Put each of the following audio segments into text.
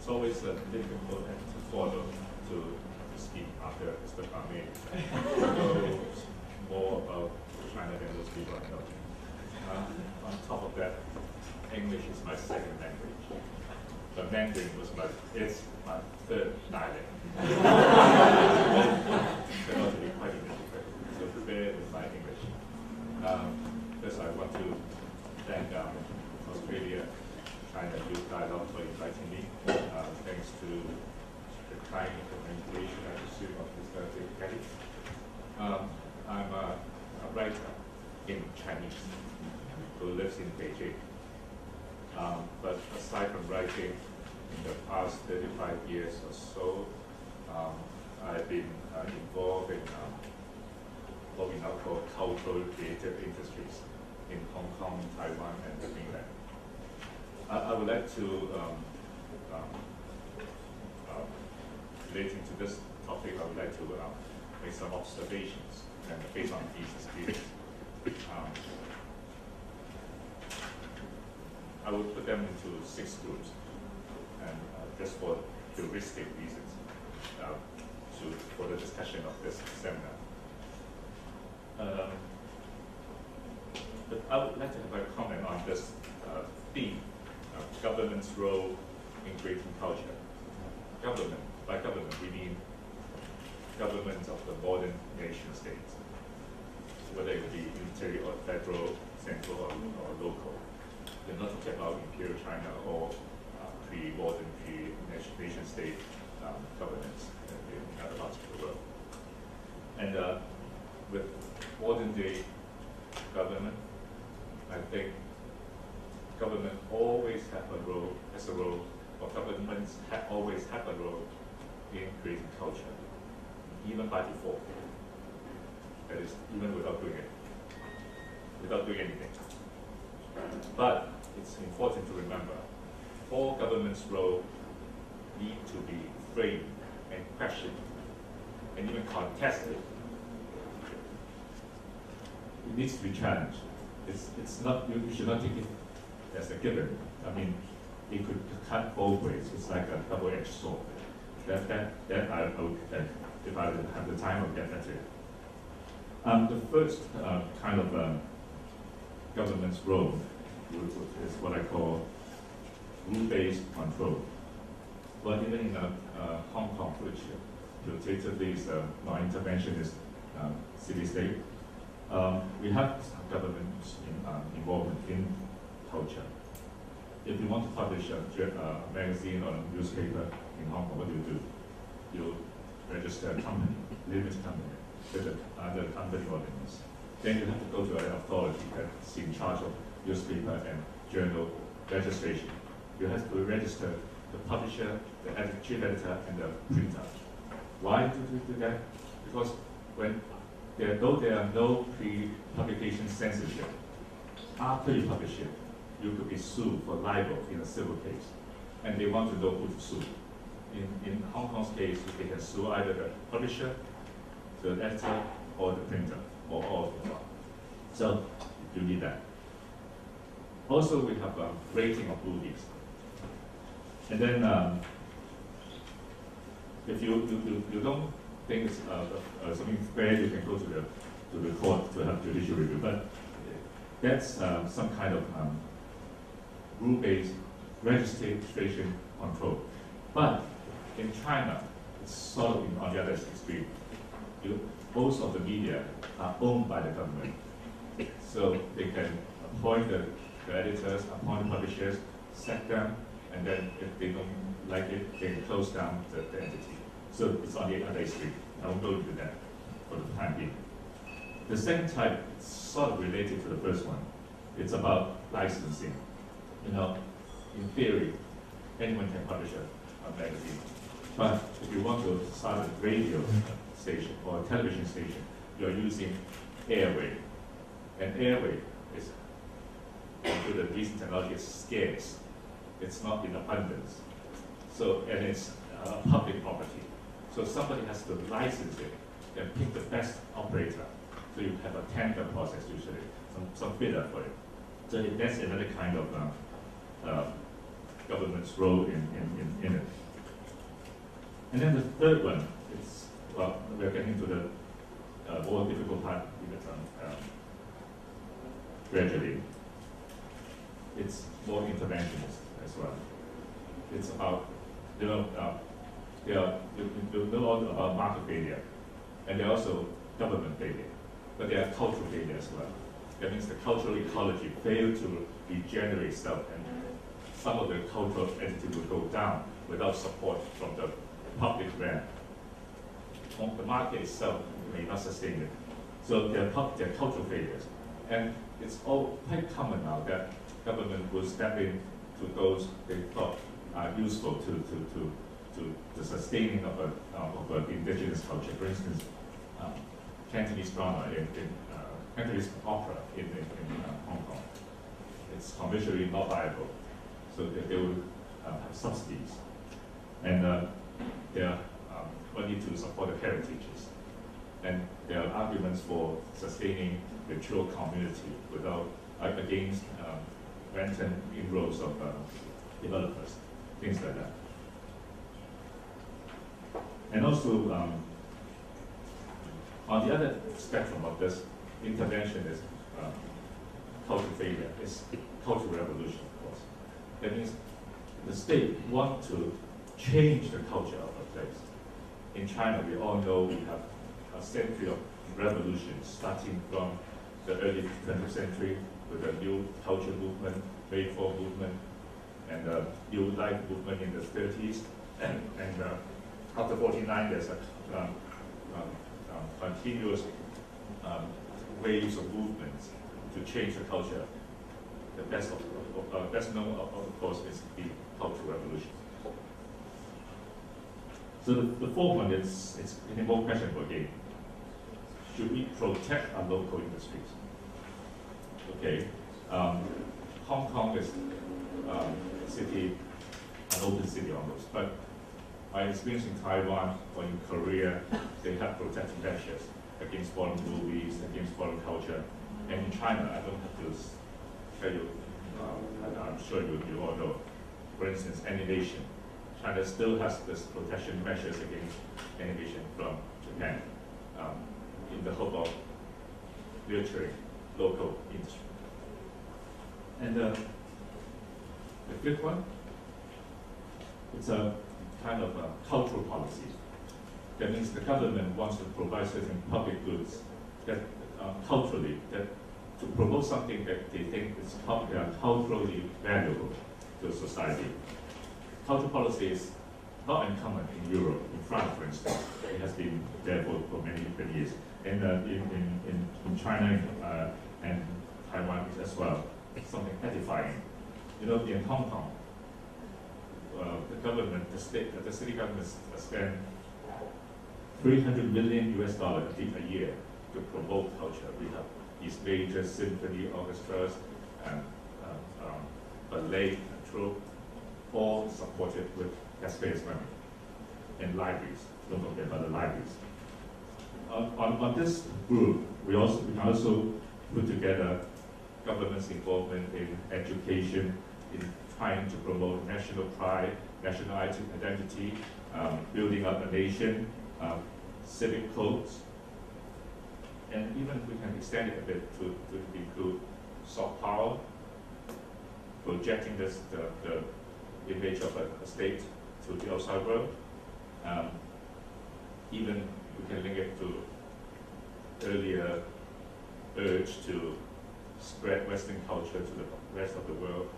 it's always difficult to follow to speak after Mr. Pame. So more about China than those people I know. On top of that, English is my second language. But Mandarin is my third dialect. Turned out to be quite difficult. So prepare with my English. First, I want to thank Australia, China Youth Dialogue for inviting me. Thanks to the kind invitation I received of Mr. Kelly. I'm a writer in Chinese who lives in Beijing. But aside from writing, in the past 35 years or so, I've been involved in what we now call cultural creative industries in Hong Kong, Taiwan, and the mainland. I would like to, relating to this topic, I would like to make some observations and based on these experiences. I will put them into 6 groups, and just for heuristic reasons, for the discussion of this seminar. But I would like to have a comment on this theme, government's role in creating culture. Government, by government we mean government of the modern nation states, whether it be unitary or federal, central or local. We're not talking about Imperial China or pre-modern, pre-nation state governments in other parts of the world. And with modern day government, I think government always have a role, or governments always have a role in creating culture, even by default. That is, even without doing anything. But it's important to remember, all government's role need to be framed and questioned, and even contested. It needs to be challenged. It's not, you should not take it as a given. I mean, it could cut both ways. It's like a double-edged sword. That I would, if I have the time, I'll get that to it. The first kind of government's role is what I call rule-based control. Well, even in Hong Kong, which qualitatively is a non-interventionist city-state, we have government's involvement in culture. If you want to publish a magazine or a newspaper in Hong Kong, what do? You register a company, limited company, under the company ordinance. Then you have to go to an authority that's in charge of newspaper and journal registration. You have to register the publisher, the chief editor, and the printer. Why do we do that? Because though there are no pre-publication censorship, after you publish it, you could be sued for libel in a civil case. And they want to know who to sue. In Hong Kong's case, they can sue either the publisher, the editor, or the printer, or all of them. So you need that. Also, we have a rating of movies. And then, if you don't think it's something fair, you can go to the court to have judicial review. But that's some kind of rule-based registration control. But in China, it's sort of on the other extreme. Most of the media are owned by the government. So they can appoint the editors, appoint the publishers, sack them, and then if they don't like it, they can close down the entity. So it's on the other extreme. I won't go into that for the time being. The second type is sort of related to the first one. It's about licensing. In theory, anyone can publish a magazine. But if you want to start a radio station or a television station, you're using airwave. And airwave is, with the recent technology, is scarce. It's not in abundance. So, and it's public property. So somebody has to license it and pick the best operator. So you have a tender process usually, some bidder for it. So that's another kind of government's role in it. And then the third one, it's, well, we're getting to the more difficult part gradually. It's more interventionist as well. It's about, you know all about market failure, and they're also government failure, but they are cultural failure as well. That means the cultural ecology failed to regenerate itself, and some of the cultural entity will go down without support from the public realm. The market itself may not sustain it. So they're cultural failures. And it's all quite common now that government will step in to those they thought are useful to the sustaining of an indigenous culture. For instance, Cantonese drama Cantonese opera in Hong Kong. It's commercially not viable, so they will have subsidies, and they are money to support the heritages. And there are arguments for sustaining the true community without against wanton inroads of developers, things like that. And also, on the other spectrum of this, intervention is cultural failure, is cultural revolution, of course. That means the state wants to change the culture of a place. In China, we all know we have a century of revolutions, starting from the early 20th century with the new culture movement, Reform movement, and the new life movement in the 30s. And after 49, there's a continuous waves of movements to change the culture. The best known, of course, is the Cultural Revolution. So the fourth one is it's more questionable again. Should we protect our local industries? Okay, Hong Kong is a city, an open city almost, but my experience in Taiwan or in Korea, they have protective measures against foreign movies, against foreign culture. And in China, I don't have to tell you, I'm sure you all know, for instance, animation. China still has this protection measures against animation from Japan in the hope of nurturing local industry. And the fifth one, it's a kind of a cultural policy. That means the government wants to provide certain public goods that culturally, that to promote something that they think is culturally valuable to society. Cultural policy is not uncommon in Europe. In France, for instance, it has been there for many years. And in China and Taiwan as well, it's something edifying. You know, in Hong Kong, the government, the city government spend $300 million a year to promote culture. We have these major symphony orchestras and ballet and troupe, all supported with taxpayers' money. And libraries, don't forget about the libraries. On this group, we can also put together government's involvement in education, in trying to promote national pride, national identity, building up a nation, civic codes, and even we can extend it a bit to include soft power, projecting the image of a state to the outside world. Even we can link it to earlier urge to spread Western culture to the rest of the world,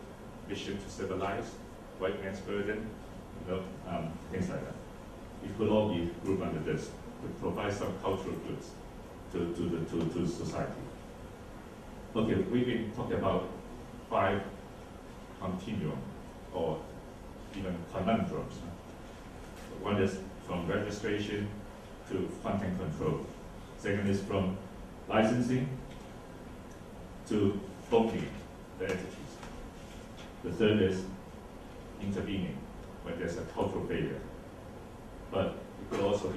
mission to civilize, white man's burden, things like that. It could all be grouped under this to provide some cultural goods to society. Okay, we've been talking about 5 continuum or even conundrums. One is from registration to content control. Second is from licensing to owning the entities. The third is intervening when there's a cultural failure. But it could also be